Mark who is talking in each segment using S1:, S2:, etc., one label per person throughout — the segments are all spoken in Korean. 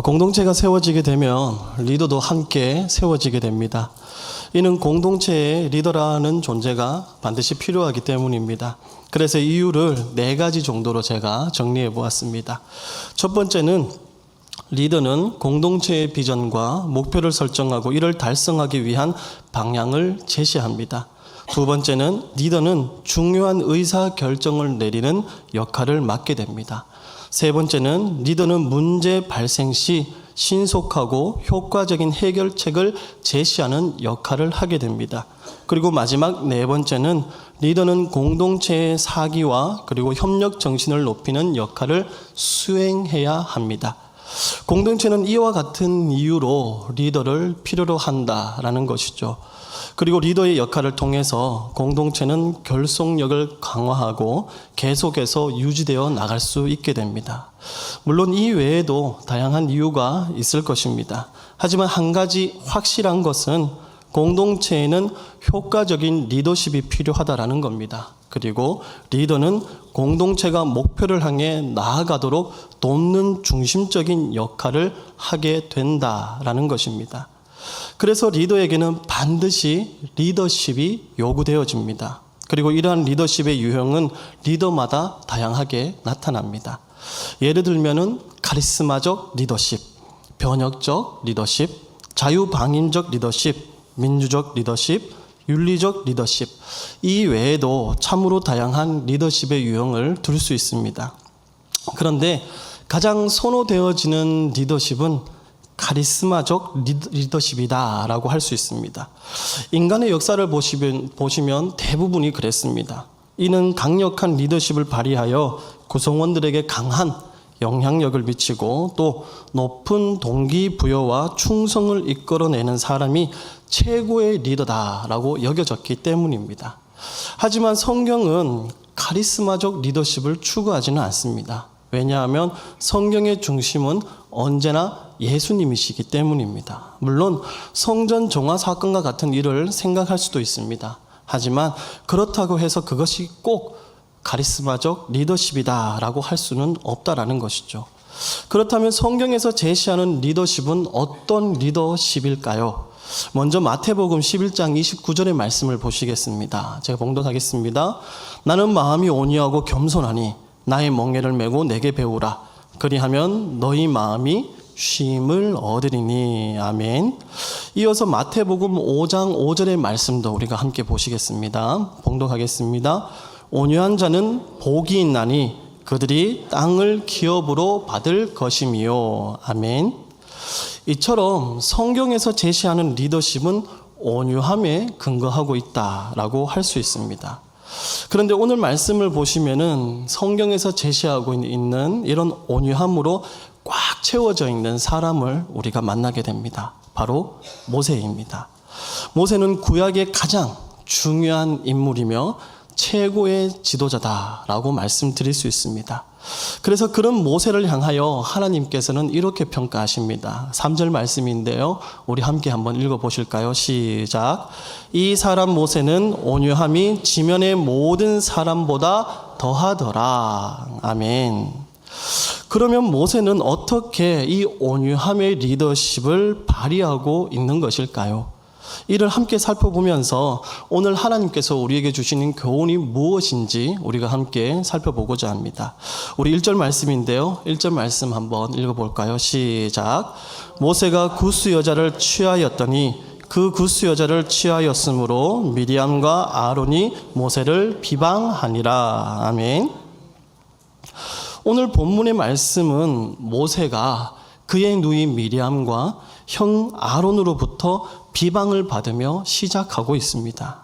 S1: 공동체가 세워지게 되면 리더도 함께 세워지게 됩니다. 이는 공동체의 리더라는 존재가 반드시 필요하기 때문입니다. 그래서 이유를 4가지 정도로 제가 정리해 보았습니다. 첫 번째는 리더는 공동체의 비전과 목표를 설정하고 이를 달성하기 위한 방향을 제시합니다. 두 번째는 리더는 중요한 의사 결정을 내리는 역할을 맡게 됩니다. 세 번째는 리더는 문제 발생 시 신속하고 효과적인 해결책을 제시하는 역할을 하게 됩니다. 그리고 마지막 4번째는 리더는 공동체의 사기와 그리고 협력 정신을 높이는 역할을 수행해야 합니다. 공동체는 이와 같은 이유로 리더를 필요로 한다라는 것이죠. 그리고 리더의 역할을 통해서 공동체는 결속력을 강화하고 계속해서 유지되어 나갈 수 있게 됩니다. 물론 이 외에도 다양한 이유가 있을 것입니다. 하지만 한 가지 확실한 것은 공동체에는 효과적인 리더십이 필요하다라는 겁니다. 그리고 리더는 공동체가 목표를 향해 나아가도록 돕는 중심적인 역할을 하게 된다라는 것입니다. 그래서 리더에게는 반드시 리더십이 요구되어집니다. 그리고 이러한 리더십의 유형은 리더마다 다양하게 나타납니다. 예를 들면은 카리스마적 리더십, 변혁적 리더십, 자유방임적 리더십, 민주적 리더십, 윤리적 리더십, 이 외에도 참으로 다양한 리더십의 유형을 둘 수 있습니다. 그런데 가장 선호되어지는 리더십은 카리스마적 리더십이다라고 할 수 있습니다. 인간의 역사를 보시면 대부분이 그랬습니다. 이는 강력한 리더십을 발휘하여 구성원들에게 강한 영향력을 미치고 또 높은 동기부여와 충성을 이끌어내는 사람이 최고의 리더다라고 여겨졌기 때문입니다. 하지만 성경은 카리스마적 리더십을 추구하지는 않습니다. 왜냐하면 성경의 중심은 언제나 예수님이시기 때문입니다. 물론 성전 정화 사건과 같은 일을 생각할 수도 있습니다. 하지만 그렇다고 해서 그것이 꼭 카리스마적 리더십이다라고 할 수는 없다라는 것이죠. 그렇다면 성경에서 제시하는 리더십은 어떤 리더십일까요? 먼저 마태복음 11장 29절의 말씀을 보시겠습니다. 제가 봉독하겠습니다. 나는 마음이 온유하고 겸손하니 나의 멍에를 메고 내게 배우라. 그리하면 너희 마음이 쉼을 얻으리니. 아멘. 이어서 마태복음 5장 5절의 말씀도 우리가 함께 보시겠습니다. 봉독하겠습니다. 온유한 자는 복이 있나니 그들이 땅을 기업으로 받을 것임이요. 아멘. 이처럼 성경에서 제시하는 리더십은 온유함에 근거하고 있다라고 할 수 있습니다. 그런데 오늘 말씀을 보시면은 성경에서 제시하고 있는 이런 온유함으로 꽉 채워져 있는 사람을 우리가 만나게 됩니다. 바로 모세입니다. 모세는 구약의 가장 중요한 인물이며 최고의 지도자다라고 말씀드릴 수 있습니다. 그래서 그런 모세를 향하여 하나님께서는 이렇게 평가하십니다. 3절 말씀인데요. 우리 함께 한번 읽어보실까요? 시작. 이 사람 모세는 온유함이 지면의 모든 사람보다 더하더라. 아멘. 그러면 모세는 어떻게 이 온유함의 리더십을 발휘하고 있는 것일까요? 이를 함께 살펴보면서 오늘 하나님께서 우리에게 주시는 교훈이 무엇인지 우리가 함께 살펴보고자 합니다. 우리 1절 말씀인데요. 1절 말씀 한번 읽어볼까요? 시작. 모세가 구스 여자를 취하였더니 그 구스 여자를 취하였으므로 미리암과 아론이 모세를 비방하니라. 아멘. 오늘 본문의 말씀은 모세가 그의 누이 미리암과 형 아론으로부터 비방을 받으며 시작하고 있습니다.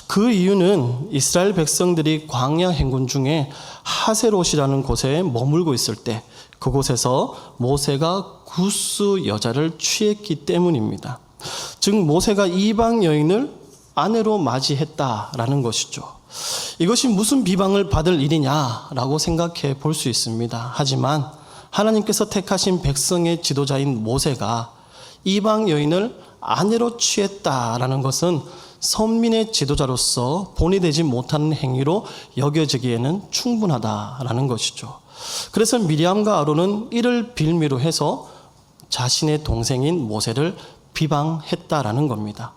S1: 그 이유는 이스라엘 백성들이 광야 행군 중에 하세롯이라는 곳에 머물고 있을 때 그곳에서 모세가 구스 여자를 취했기 때문입니다. 즉 모세가 이방 여인을 아내로 맞이했다라는 것이죠. 이것이 무슨 비방을 받을 일이냐라고 생각해 볼 수 있습니다. 하지만 하나님께서 택하신 백성의 지도자인 모세가 이방 여인을 아내로 취했다라는 것은 선민의 지도자로서 본이 되지 못하는 행위로 여겨지기에는 충분하다라는 것이죠. 그래서 미리암과 아론은 이를 빌미로 해서 자신의 동생인 모세를 비방했다라는 겁니다.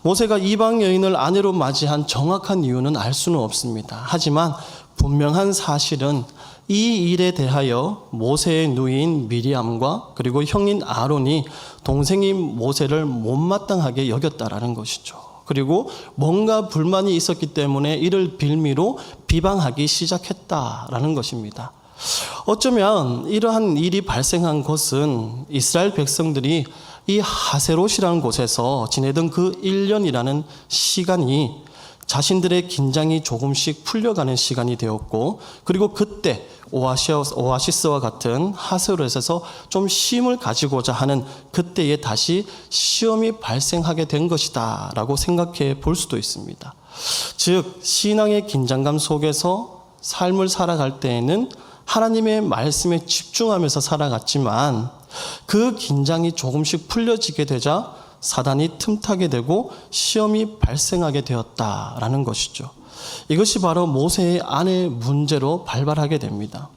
S1: 모세가 이방 여인을 아내로 맞이한 정확한 이유는 알 수는 없습니다. 하지만 분명한 사실은 이 일에 대하여 모세의 누이인 미리암과 그리고 형인 아론이 동생인 모세를 못마땅하게 여겼다라는 것이죠. 그리고 뭔가 불만이 있었기 때문에 이를 빌미로 비방하기 시작했다라는 것입니다. 어쩌면 이러한 일이 발생한 것은 이스라엘 백성들이 이 하세롯이라는 곳에서 지내던 그 1년이라는 시간이 자신들의 긴장이 조금씩 풀려가는 시간이 되었고, 그리고 그때 오아시스와 같은 하세롯에서 좀 쉼을 가지고자 하는 그때에 다시 시험이 발생하게 된 것이다 라고 생각해 볼 수도 있습니다. 즉 신앙의 긴장감 속에서 삶을 살아갈 때에는 하나님의 말씀에 집중하면서 살아갔지만 그 긴장이 조금씩 풀려지게 되자 사단이 틈타게 되고 시험이 발생하게 되었다라는 것이죠. 이것이 바로 모세의 아내 문제로 발발하게 됩니다.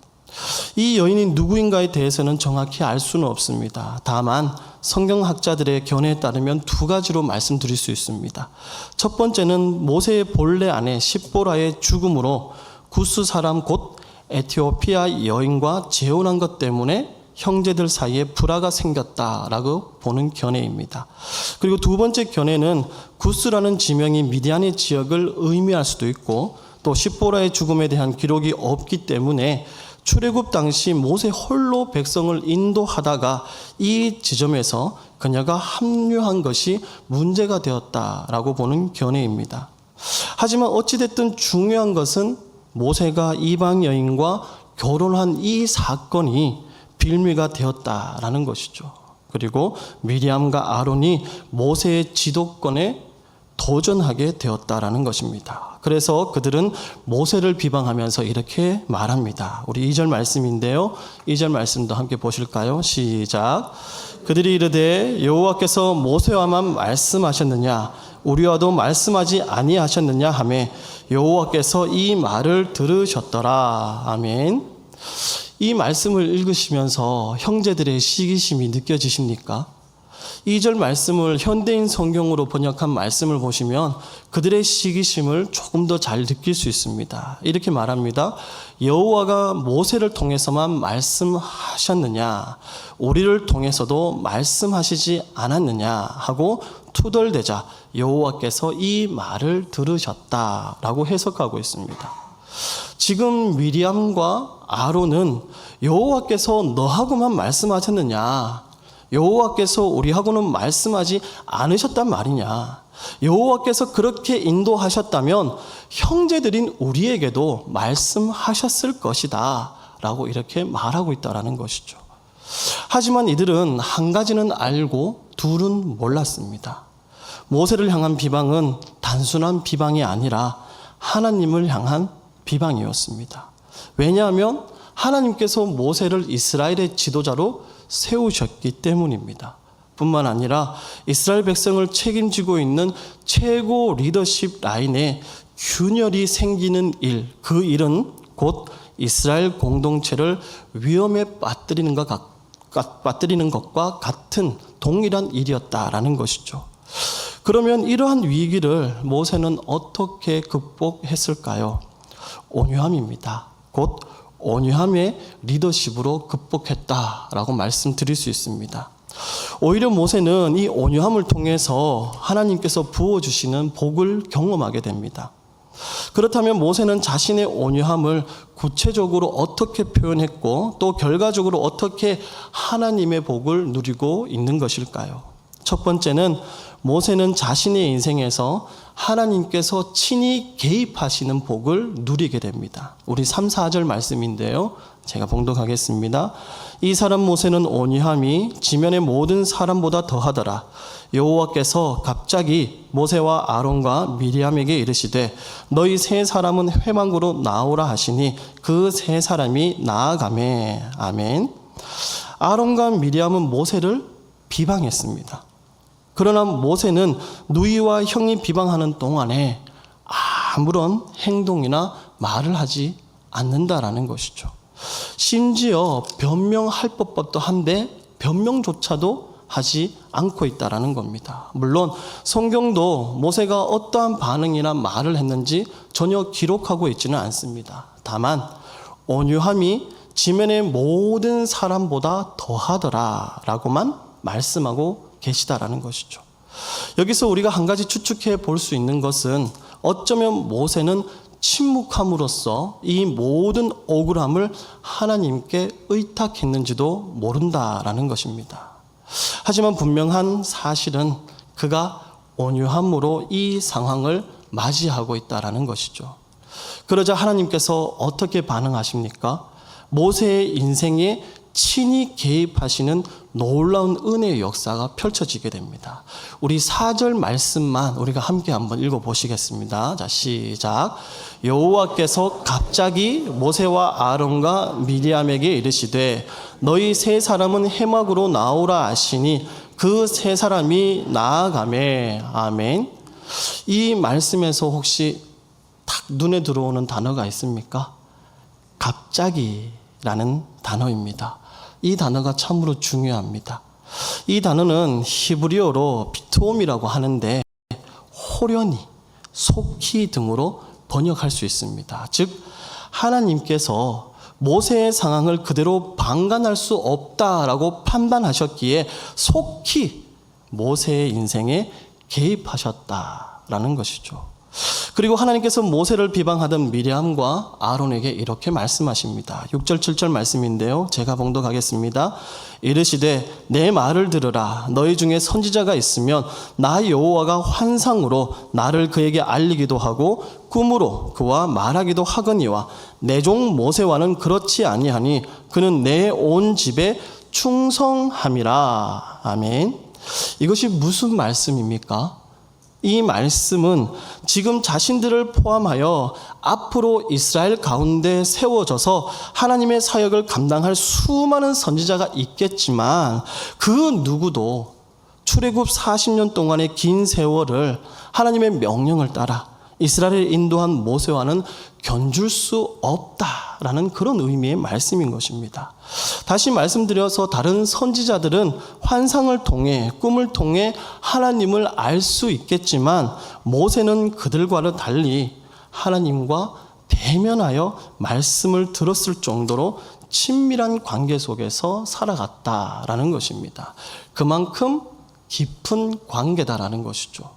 S1: 이 여인이 누구인가에 대해서는 정확히 알 수는 없습니다. 다만 성경학자들의 견해에 따르면 두 가지로 말씀드릴 수 있습니다. 첫 번째는 모세의 본래 아내 십보라의 죽음으로 구스 사람 곧 에티오피아 여인과 재혼한 것 때문에 형제들 사이에 불화가 생겼다라고 보는 견해입니다. 그리고 두 번째 견해는 구스라는 지명이 미디안의 지역을 의미할 수도 있고, 또 십보라의 죽음에 대한 기록이 없기 때문에 출애굽 당시 모세 홀로 백성을 인도하다가 이 지점에서 그녀가 합류한 것이 문제가 되었다라고 보는 견해입니다. 하지만 어찌됐든 중요한 것은 모세가 이방 여인과 결혼한 이 사건이 빌미가 되었다라는 것이죠. 그리고 미리암과 아론이 모세의 지도권에 도전하게 되었다라는 것입니다. 그래서 그들은 모세를 비방하면서 이렇게 말합니다. 우리 2절 말씀인데요. 2절 말씀도 함께 보실까요? 시작. 그들이 이르되 여호와께서 모세와만 말씀하셨느냐 우리와도 말씀하지 아니하셨느냐 하매 여호와께서 이 말을 들으셨더라. 아멘. 이 말씀을 읽으시면서 형제들의 시기심이 느껴지십니까? 2절 말씀을 현대인 성경으로 번역한 말씀을 보시면 그들의 시기심을 조금 더 잘 느낄 수 있습니다. 이렇게 말합니다. 여호와가 모세를 통해서만 말씀하셨느냐 우리를 통해서도 말씀하시지 않았느냐 하고 투덜대자 여호와께서 이 말을 들으셨다라고 해석하고 있습니다. 지금 미리암과 아론은 여호와께서 너하고만 말씀하셨느냐 여호와께서 우리하고는 말씀하지 않으셨단 말이냐 여호와께서 그렇게 인도하셨다면 형제들인 우리에게도 말씀하셨을 것이다 라고 이렇게 말하고 있다는 것이죠. 하지만 이들은 한 가지는 알고 둘은 몰랐습니다. 모세를 향한 비방은 단순한 비방이 아니라 하나님을 향한 비방이었습니다. 왜냐하면 하나님께서 모세를 이스라엘의 지도자로 세우셨기 때문입니다. 뿐만 아니라 이스라엘 백성을 책임지고 있는 최고 리더십 라인에 균열이 생기는 일, 그 일은 곧 이스라엘 공동체를 위험에 빠뜨리는 것과 같은 동일한 일이었다라는 것이죠. 그러면 이러한 위기를 모세는 어떻게 극복했을까요? 온유함입니다. 곧 온유함의 리더십으로 극복했다라고 말씀드릴 수 있습니다. 오히려 모세는 이 온유함을 통해서 하나님께서 부어주시는 복을 경험하게 됩니다. 그렇다면 모세는 자신의 온유함을 구체적으로 어떻게 표현했고 또 결과적으로 어떻게 하나님의 복을 누리고 있는 것일까요? 첫 번째는 모세는 자신의 인생에서 하나님께서 친히 개입하시는 복을 누리게 됩니다. 우리 3, 4절 말씀인데요. 제가 봉독하겠습니다. 이 사람 모세는 온유함이 지면의 모든 사람보다 더하더라. 여호와께서 갑자기 모세와 아론과 미리암에게 이르시되 너희 세 사람은 회막으로 나오라 하시니 그 세 사람이 나아가매. 아멘. 아론과 미리암은 모세를 비방했습니다. 그러나 모세는 누이와 형이 비방하는 동안에 아무런 행동이나 말을 하지 않는다라는 것이죠. 심지어 변명할 법도 한데 변명조차도 하지 않고 있다라는 겁니다. 물론 성경도 모세가 어떠한 반응이나 말을 했는지 전혀 기록하고 있지는 않습니다. 다만 온유함이 지면의 모든 사람보다 더하더라라고만 말씀하고 계시다라는 것이죠. 여기서 우리가 한 가지 추측해 볼 수 있는 것은 어쩌면 모세는 침묵함으로써 이 모든 억울함을 하나님께 의탁했는지도 모른다라는 것입니다. 하지만 분명한 사실은 그가 온유함으로 이 상황을 맞이하고 있다라는 것이죠. 그러자 하나님께서 어떻게 반응하십니까? 모세의 인생에 친히 개입하시는 놀라운 은혜의 역사가 펼쳐지게 됩니다. 우리 4절 말씀만 우리가 함께 한번 읽어보시겠습니다. 자, 시작. 여호와께서 갑자기 모세와 아론과 미리암에게 이르시되 너희 세 사람은 해막으로 나오라 하시니 그 세 사람이 나아가매. 아멘. 이 말씀에서 혹시 딱 눈에 들어오는 단어가 있습니까? 갑자기라는 단어입니다. 이 단어가 참으로 중요합니다. 이 단어는 히브리어로 비트옴이라고 하는데 호련히, 속히 등으로 번역할 수 있습니다. 즉 하나님께서 모세의 상황을 그대로 방관할 수 없다라고 판단하셨기에 속히 모세의 인생에 개입하셨다라는 것이죠. 그리고 하나님께서 모세를 비방하던 미리암과 아론에게 이렇게 말씀하십니다. 6절 7절 말씀인데요, 제가 봉독하겠습니다. 이르시되 내 말을 들으라. 너희 중에 선지자가 있으면 나 여호와가 환상으로 나를 그에게 알리기도 하고 꿈으로 그와 말하기도 하거니와 내 종 모세와는 그렇지 아니하니 그는 내 온 집에 충성함이라. 아멘. 이것이 무슨 말씀입니까? 이 말씀은 지금 자신들을 포함하여 앞으로 이스라엘 가운데 세워져서 하나님의 사역을 감당할 수많은 선지자가 있겠지만 그 누구도 출애굽 40년 동안의 긴 세월을 하나님의 명령을 따라 이스라엘을 인도한 모세와는 견줄 수 없다라는 그런 의미의 말씀인 것입니다. 다시 말씀드려서 다른 선지자들은 환상을 통해 꿈을 통해 하나님을 알 수 있겠지만 모세는 그들과는 달리 하나님과 대면하여 말씀을 들었을 정도로 친밀한 관계 속에서 살아갔다라는 것입니다. 그만큼 깊은 관계다라는 것이죠.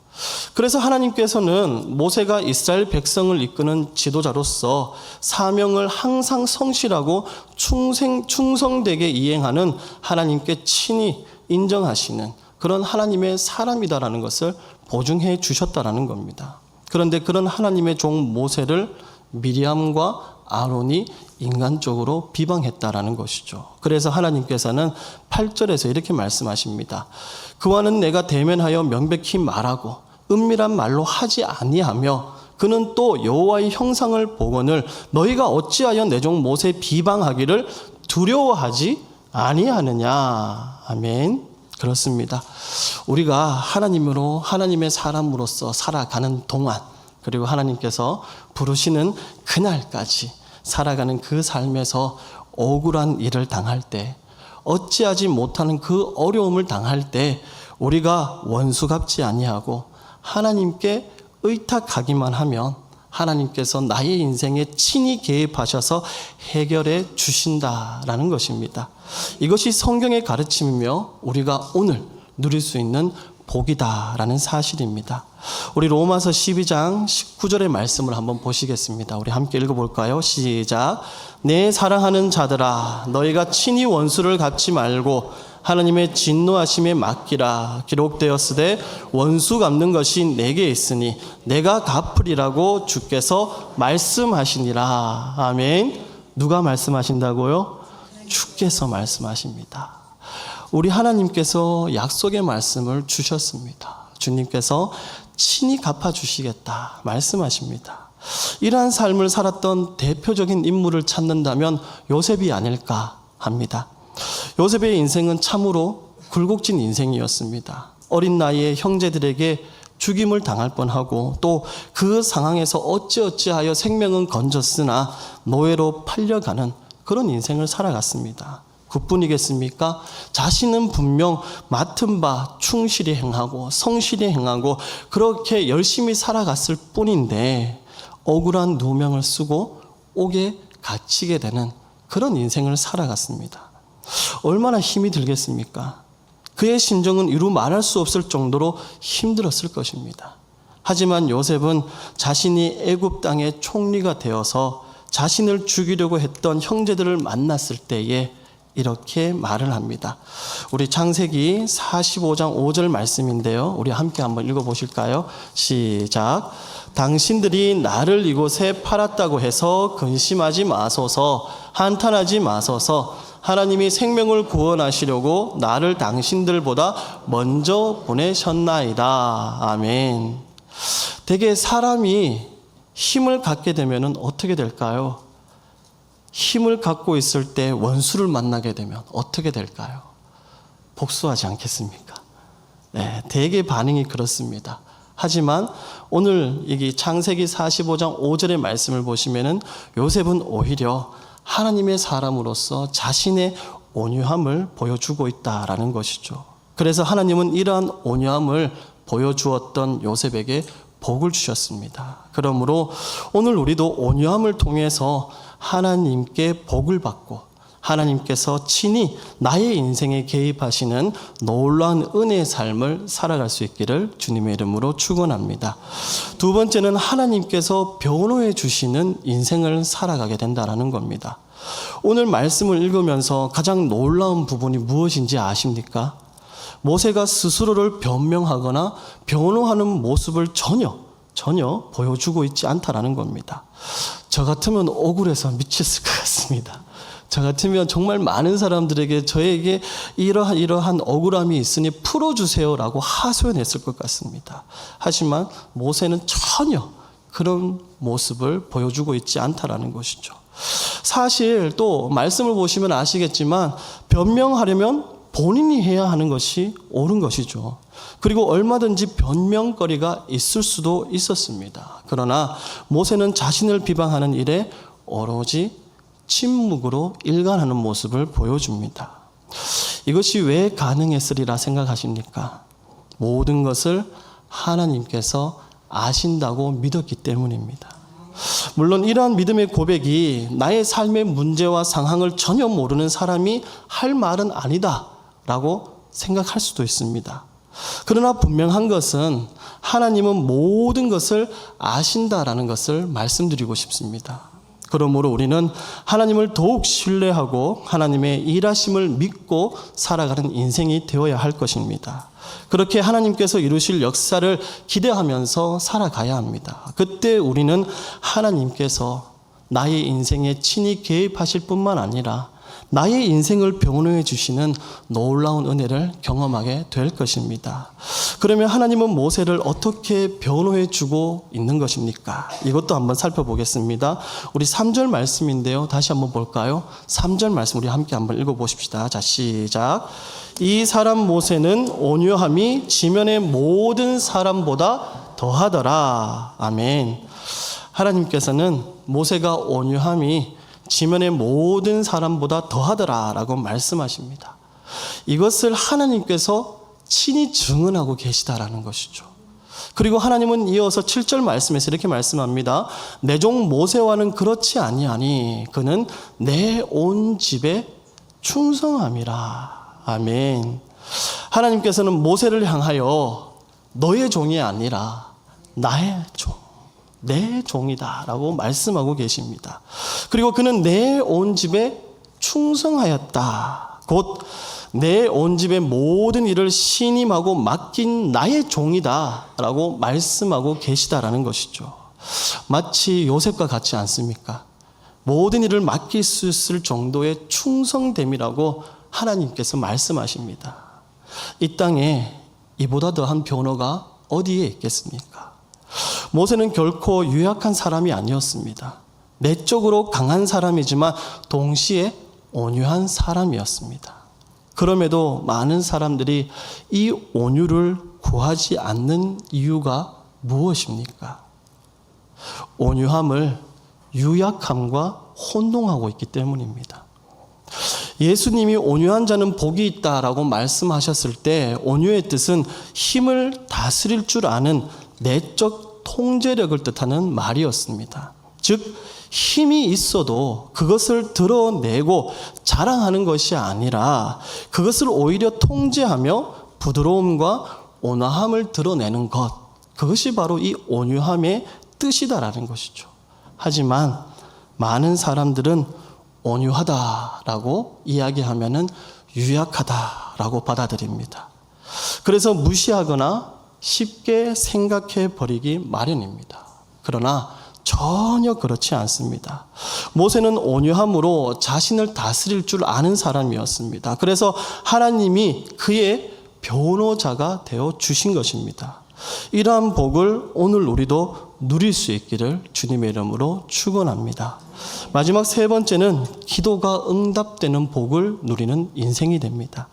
S1: 그래서 하나님께서는 모세가 이스라엘 백성을 이끄는 지도자로서 사명을 항상 성실하고 충성되게 이행하는 하나님께 친히 인정하시는 그런 하나님의 사람이다라는 것을 보증해 주셨다라는 겁니다. 그런데 그런 하나님의 종 모세를 미리암과 아론이 인간적으로 비방했다라는 것이죠. 그래서 하나님께서는 8절에서 이렇게 말씀하십니다. 그와는 내가 대면하여 명백히 말하고 은밀한 말로 하지 아니하며 그는 또 여호와의 형상을 보거늘 너희가 어찌하여 내 종 모세 비방하기를 두려워하지 아니하느냐. 아멘. 그렇습니다. 우리가 하나님으로 하나님의 사람으로서 살아가는 동안 그리고 하나님께서 부르시는 그날까지 살아가는 그 삶에서 억울한 일을 당할 때 어찌하지 못하는 그 어려움을 당할 때 우리가 원수 갚지 아니하고 하나님께 의탁하기만 하면 하나님께서 나의 인생에 친히 개입하셔서 해결해 주신다라는 것입니다. 이것이 성경의 가르침이며 우리가 오늘 누릴 수 있는 복이다라는 사실입니다. 우리 로마서 12장 19절의 말씀을 한번 보시겠습니다. 우리 함께 읽어볼까요? 시작. 내 사랑하는 자들아 너희가 친히 원수를 갚지 말고 하나님의 진노하심에 맡기라. 기록되었으되 원수 갚는 것이 내게 있으니 내가 갚으리라고 주께서 말씀하시니라. 아멘. 누가 말씀하신다고요? 주께서 말씀하십니다. 우리 하나님께서 약속의 말씀을 주셨습니다. 주님께서 친히 갚아주시겠다 말씀하십니다. 이러한 삶을 살았던 대표적인 인물을 찾는다면 요셉이 아닐까 합니다. 요셉의 인생은 참으로 굴곡진 인생이었습니다. 어린 나이에 형제들에게 죽임을 당할 뻔하고 또 그 상황에서 어찌어찌하여 생명은 건졌으나 노예로 팔려가는 그런 인생을 살아갔습니다. 그뿐이겠습니까? 자신은 분명 맡은 바 충실히 행하고 성실히 행하고 그렇게 열심히 살아갔을 뿐인데 억울한 누명을 쓰고 옥에 갇히게 되는 그런 인생을 살아갔습니다. 얼마나 힘이 들겠습니까? 그의 심정은 이루 말할 수 없을 정도로 힘들었을 것입니다. 하지만 요셉은 자신이 애굽 땅의 총리가 되어서 자신을 죽이려고 했던 형제들을 만났을 때에 이렇게 말을 합니다. 우리 창세기 45장 5절 말씀인데요. 우리 함께 한번 읽어보실까요? 시작. 당신들이 나를 이곳에 팔았다고 해서 근심하지 마소서, 한탄하지 마소서. 하나님이 생명을 구원하시려고 나를 당신들보다 먼저 보내셨나이다. 아멘. 대개 사람이 힘을 갖게 되면 어떻게 될까요? 힘을 갖고 있을 때 원수를 만나게 되면 어떻게 될까요? 복수하지 않겠습니까? 네, 대개 반응이 그렇습니다. 하지만 오늘 여기 창세기 45장 5절의 말씀을 보시면은 요셉은 오히려 하나님의 사람으로서 자신의 온유함을 보여주고 있다라는 것이죠. 그래서 하나님은 이러한 온유함을 보여주었던 요셉에게 복을 주셨습니다. 그러므로 오늘 우리도 온유함을 통해서 하나님께 복을 받고 하나님께서 친히 나의 인생에 개입하시는 놀라운 은혜의 삶을 살아갈 수 있기를 주님의 이름으로 축원합니다. 두 번째는 하나님께서 변호해 주시는 인생을 살아가게 된다는 겁니다. 오늘 말씀을 읽으면서 가장 놀라운 부분이 무엇인지 아십니까? 모세가 스스로를 변명하거나 변호하는 모습을 전혀 보여주고 있지 않다라는 겁니다. 저 같으면 억울해서 미쳤을 것 같습니다. 저 같으면 정말 많은 사람들에게 저에게 이러한 억울함이 있으니 풀어주세요라고 하소연했을 것 같습니다. 하지만 모세는 전혀 그런 모습을 보여주고 있지 않다라는 것이죠. 사실 또 말씀을 보시면 아시겠지만 변명하려면 본인이 해야 하는 것이 옳은 것이죠. 그리고 얼마든지 변명거리가 있을 수도 있었습니다. 그러나 모세는 자신을 비방하는 일에 오로지 침묵으로 일관하는 모습을 보여줍니다. 이것이 왜 가능했으리라 생각하십니까? 모든 것을 하나님께서 아신다고 믿었기 때문입니다. 물론 이러한 믿음의 고백이 나의 삶의 문제와 상황을 전혀 모르는 사람이 할 말은 아니다라고 생각할 수도 있습니다. 그러나 분명한 것은 하나님은 모든 것을 아신다라는 것을 말씀드리고 싶습니다. 그러므로 우리는 하나님을 더욱 신뢰하고 하나님의 일하심을 믿고 살아가는 인생이 되어야 할 것입니다. 그렇게 하나님께서 이루실 역사를 기대하면서 살아가야 합니다. 그때 우리는 하나님께서 나의 인생에 친히 개입하실 뿐만 아니라 나의 인생을 변호해 주시는 놀라운 은혜를 경험하게 될 것입니다. 그러면 하나님은 모세를 어떻게 변호해 주고 있는 것입니까? 이것도 한번 살펴보겠습니다. 우리 3절 말씀인데요. 다시 한번 볼까요? 3절 말씀 우리 함께 한번 읽어보십시다. 자, 시작. 이 사람 모세는 온유함이 지면의 모든 사람보다 더하더라. 아멘. 하나님께서는 모세가 온유함이 지면의 모든 사람보다 더하더라라고 말씀하십니다. 이것을 하나님께서 친히 증언하고 계시다라는 것이죠. 그리고 하나님은 이어서 7절 말씀에서 이렇게 말씀합니다. 내 종 모세와는 그렇지 아니하니 그는 내 온 집에 충성함이라. 아멘. 하나님께서는 모세를 향하여 너의 종이 아니라 나의 종, 내 종이다 라고 말씀하고 계십니다. 그리고 그는 내 온 집에 충성하였다. 곧 내 온 집의 모든 일을 신임하고 맡긴 나의 종이다 라고 말씀하고 계시다라는 것이죠. 마치 요셉과 같지 않습니까? 모든 일을 맡길 수 있을 정도의 충성됨이라고 하나님께서 말씀하십니다. 이 땅에 이보다 더한 변호가 어디에 있겠습니까? 모세는 결코 유약한 사람이 아니었습니다. 내적으로 강한 사람이지만 동시에 온유한 사람이었습니다. 그럼에도 많은 사람들이 이 온유를 구하지 않는 이유가 무엇입니까? 온유함을 유약함과 혼동하고 있기 때문입니다. 예수님이 온유한 자는 복이 있다라고 말씀하셨을 때 온유의 뜻은 힘을 다스릴 줄 아는 내적 통제력을 뜻하는 말이었습니다. 즉 힘이 있어도 그것을 드러내고 자랑하는 것이 아니라 그것을 오히려 통제하며 부드러움과 온화함을 드러내는 것, 그것이 바로 이 온유함의 뜻이다라는 것이죠. 하지만 많은 사람들은 온유하다라고 이야기하면은 유약하다라고 받아들입니다. 그래서 무시하거나 쉽게 생각해 버리기 마련입니다. 그러나 전혀 그렇지 않습니다. 모세는 온유함으로 자신을 다스릴 줄 아는 사람이었습니다. 그래서 하나님이 그의 변호자가 되어 주신 것입니다. 이러한 복을 오늘 우리도 누릴 수 있기를 주님의 이름으로 축원합니다. 마지막 세 번째는 기도가 응답되는 복을 누리는 인생이 됩니다.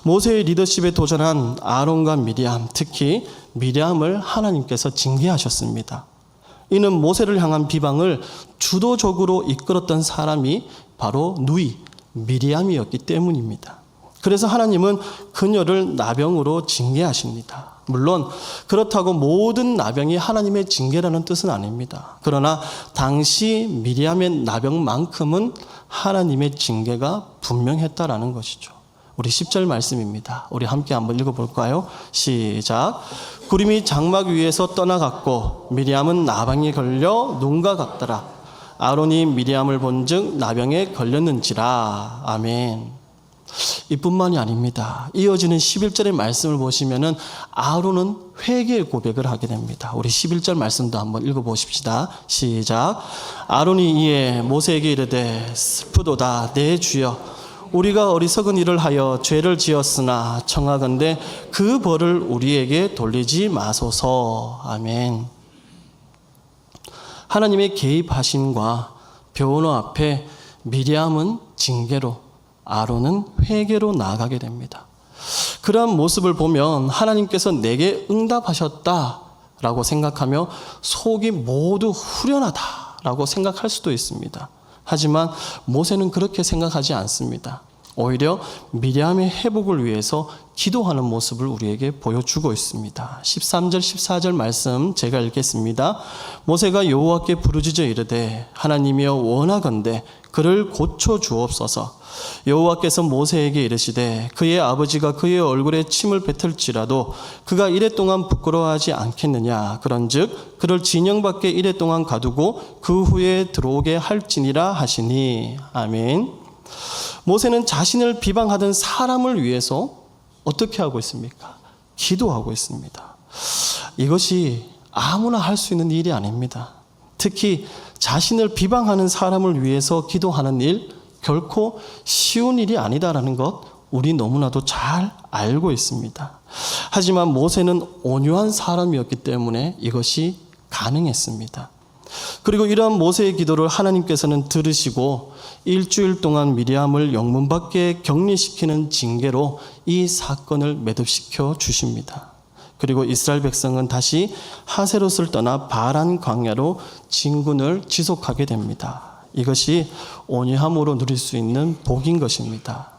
S1: 모세의 리더십에 도전한 아론과 미리암, 특히 미리암을 하나님께서 징계하셨습니다. 이는 모세를 향한 비방을 주도적으로 이끌었던 사람이 바로 누이 미리암이었기 때문입니다. 그래서 하나님은 그녀를 나병으로 징계하십니다. 물론 그렇다고 모든 나병이 하나님의 징계라는 뜻은 아닙니다. 그러나 당시 미리암의 나병만큼은 하나님의 징계가 분명했다라는 것이죠. 우리 10절 말씀입니다. 우리 함께 한번 읽어볼까요? 시작. 구름이 장막 위에서 떠나갔고 미리암은 나병에 걸려 눈과 같더라. 아론이 미리암을 본즉 나병에 걸렸는지라. 아멘. 이뿐만이 아닙니다. 이어지는 11절의 말씀을 보시면은 아론은 회개의 고백을 하게 됩니다. 우리 11절 말씀도 한번 읽어보십시다. 시작. 아론이 이에 모세에게 이르되 슬프도다 내 주여 우리가 어리석은 일을 하여 죄를 지었으나 청하건대 그 벌을 우리에게 돌리지 마소서. 아멘. 하나님의 개입하심과 변호 앞에 미리암은 징계로, 아론은 회개로 나아가게 됩니다. 그러한 모습을 보면 하나님께서 내게 응답하셨다라고 생각하며 속이 모두 후련하다라고 생각할 수도 있습니다. 하지만 모세는 그렇게 생각하지 않습니다. 오히려 미리암의 회복을 위해서 기도하는 모습을 우리에게 보여주고 있습니다. 13절 14절 말씀 제가 읽겠습니다. 모세가 여호와께 부르짖어 이르되 하나님이여 원하건대 그를 고쳐 주옵소서. 여호와께서 모세에게 이르시되 그의 아버지가 그의 얼굴에 침을 뱉을지라도 그가 이랫동안 부끄러워하지 않겠느냐. 그런즉 그를 진영 밖에 이랫동안 가두고 그 후에 들어오게 할지니라 하시니. 아멘. 모세는 자신을 비방하던 사람을 위해서 어떻게 하고 있습니까? 기도하고 있습니다. 이것이 아무나 할 수 있는 일이 아닙니다. 특히 자신을 비방하는 사람을 위해서 기도하는 일, 결코 쉬운 일이 아니다라는 것 우리 너무나도 잘 알고 있습니다. 하지만 모세는 온유한 사람이었기 때문에 이것이 가능했습니다. 그리고 이러한 모세의 기도를 하나님께서는 들으시고 일주일 동안 미리암을 영문 밖에 격리시키는 징계로 이 사건을 매듭시켜 주십니다. 그리고 이스라엘 백성은 다시 하세롯을 떠나 바란 광야로 진군을 지속하게 됩니다. 이것이 온유함으로 누릴 수 있는 복인 것입니다.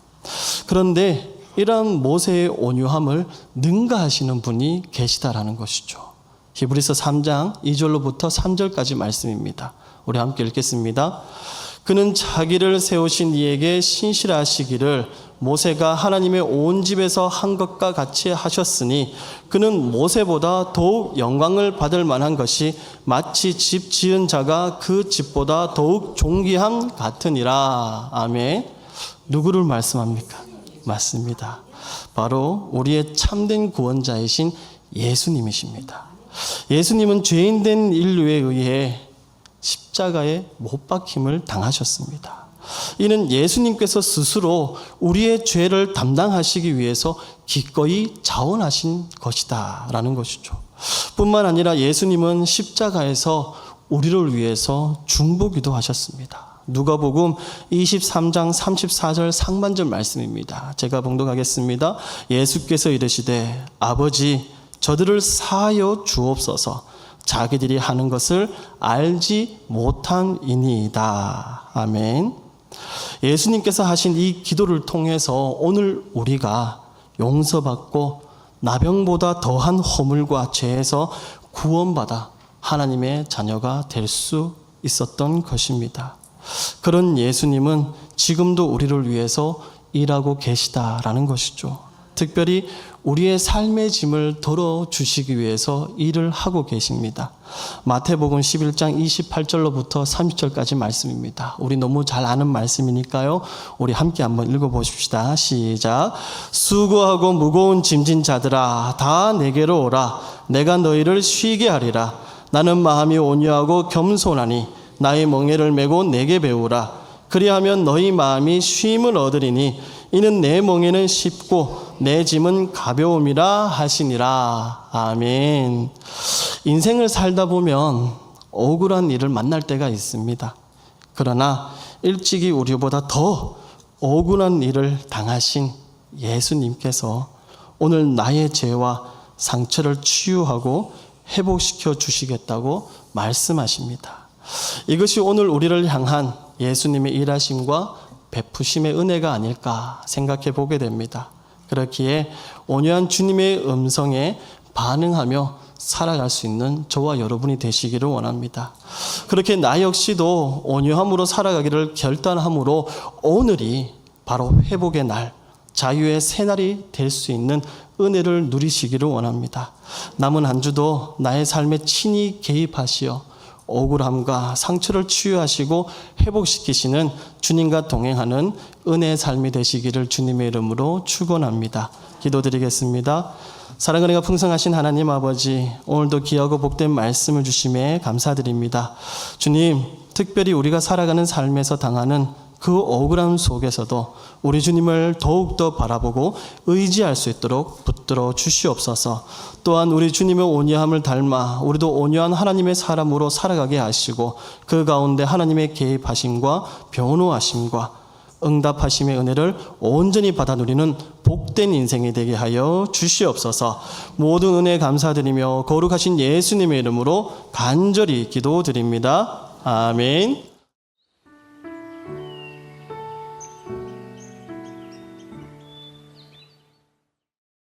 S1: 그런데 이러한 모세의 온유함을 능가하시는 분이 계시다라는 것이죠. 히브리서 3장 2절로부터 3절까지 말씀입니다. 우리 함께 읽겠습니다. 그는 자기를 세우신 이에게 신실하시기를 모세가 하나님의 온 집에서 한 것과 같이 하셨으니 그는 모세보다 더욱 영광을 받을 만한 것이 마치 집 지은 자가 그 집보다 더욱 존귀함 같으니라. 아멘. 누구를 말씀합니까? 맞습니다. 바로 우리의 참된 구원자이신 예수님이십니다. 예수님은 죄인된 인류에 의해 십자가에 못 박힘을 당하셨습니다. 이는 예수님께서 스스로 우리의 죄를 담당하시기 위해서 기꺼이 자원하신 것이다 라는 것이죠. 뿐만 아니라 예수님은 십자가에서 우리를 위해서 중보기도 하셨습니다. 누가복음 23장 34절 상반절 말씀입니다. 제가 봉독하겠습니다. 예수께서 이르시되 아버지 저들을 사하여 주옵소서. 자기들이 하는 것을 알지 못함이니이다. 아멘. 예수님께서 하신 이 기도를 통해서 오늘 우리가 용서받고 나병보다 더한 허물과 죄에서 구원받아 하나님의 자녀가 될 수 있었던 것입니다. 그런 예수님은 지금도 우리를 위해서 일하고 계시다라는 것이죠. 특별히 우리의 삶의 짐을 덜어주시기 위해서 일을 하고 계십니다. 마태복음 11장 28절로부터 30절까지 말씀입니다. 우리 너무 잘 아는 말씀이니까요. 우리 함께 한번 읽어보십시다. 시작. 수고하고 무거운 짐진 자들아 다 내게로 오라. 내가 너희를 쉬게 하리라. 나는 마음이 온유하고 겸손하니 나의 멍에를 메고 내게 배우라. 그리하면 너희 마음이 쉼을 얻으리니 이는 내 멍에는 쉽고 내 짐은 가벼움이라 하시니라. 아멘. 인생을 살다 보면 억울한 일을 만날 때가 있습니다. 그러나 일찍이 우리보다 더 억울한 일을 당하신 예수님께서 오늘 나의 죄와 상처를 치유하고 회복시켜 주시겠다고 말씀하십니다. 이것이 오늘 우리를 향한 예수님의 일하심과 베푸심의 은혜가 아닐까 생각해 보게 됩니다. 그렇기에 온유한 주님의 음성에 반응하며 살아갈 수 있는 저와 여러분이 되시기를 원합니다. 그렇게 나 역시도 온유함으로 살아가기를 결단함으로 오늘이 바로 회복의 날, 자유의 새날이 될 수 있는 은혜를 누리시기를 원합니다. 남은 한 주도 나의 삶에 친히 개입하시어 억울함과 상처를 치유하시고 회복시키시는 주님과 동행하는 은혜의 삶이 되시기를 주님의 이름으로 축원합니다. 기도드리겠습니다. 사랑과 은혜가 풍성하신 하나님 아버지, 오늘도 귀하고 복된 말씀을 주심에 감사드립니다. 주님, 특별히 우리가 살아가는 삶에서 당하는 그 억울함 속에서도 우리 주님을 더욱더 바라보고 의지할 수 있도록 붙들어 주시옵소서. 또한 우리 주님의 온유함을 닮아 우리도 온유한 하나님의 사람으로 살아가게 하시고 그 가운데 하나님의 개입하심과 변호하심과 응답하심의 은혜를 온전히 받아 누리는 복된 인생이 되게 하여 주시옵소서. 모든 은혜 감사드리며 거룩하신 예수님의 이름으로 간절히 기도드립니다. 아멘.